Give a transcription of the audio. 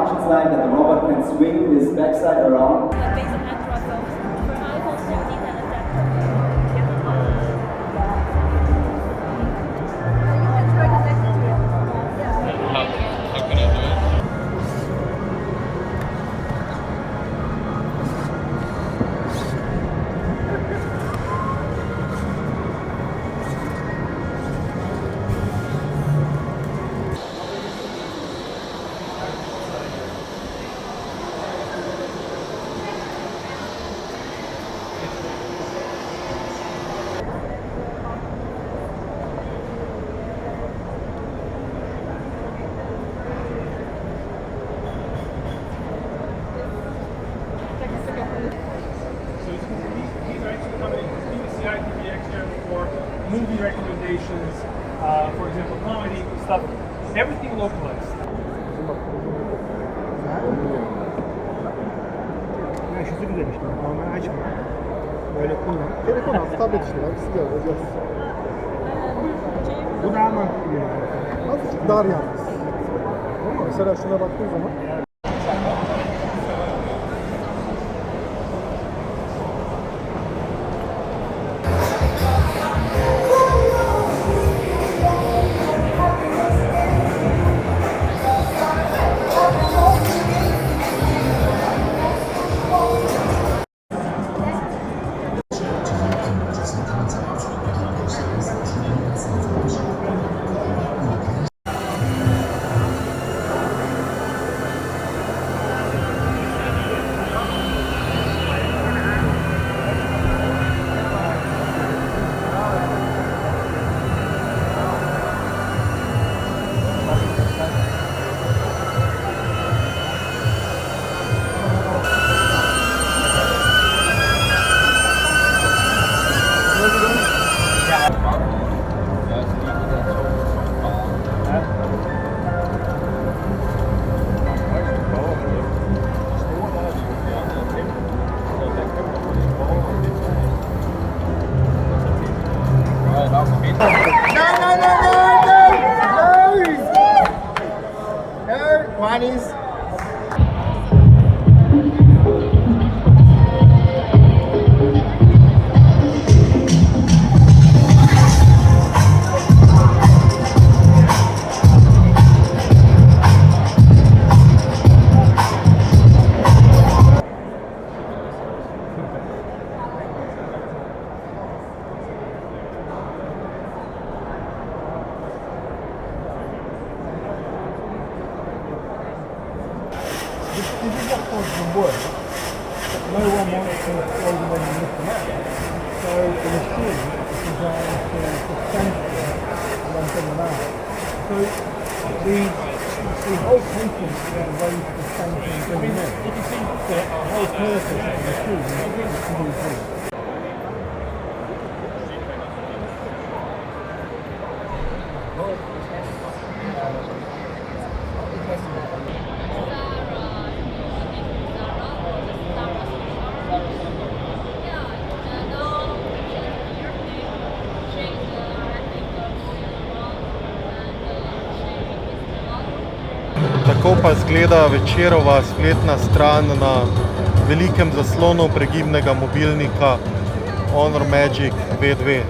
functions like that the robot can swing his backside around. Based on Android phones, for iPhone 17 and adapter. You can try the next year. How can I do it? Movie recommendations, for example, comedy stuff, everything localized. Ya şu güzel işte. Normal açma. Böyle kullan. Telefon al, tablet işte. İkisi de olacak. Bu daha mantıklı yani. Azıcık dar yalnız. Ama mesela şuna baktığın zaman this is what caused the work. No one wants to throw them when you're looking at it. So the machine is designed to suspend it and then bring them out. So the whole patent is a way to suspend it and bring them in. The whole purpose of the machine is to move things. Tako pa izgleda Večerova spletna stran na velikem zaslonu pregibnega mobilnika Honor Magic V2.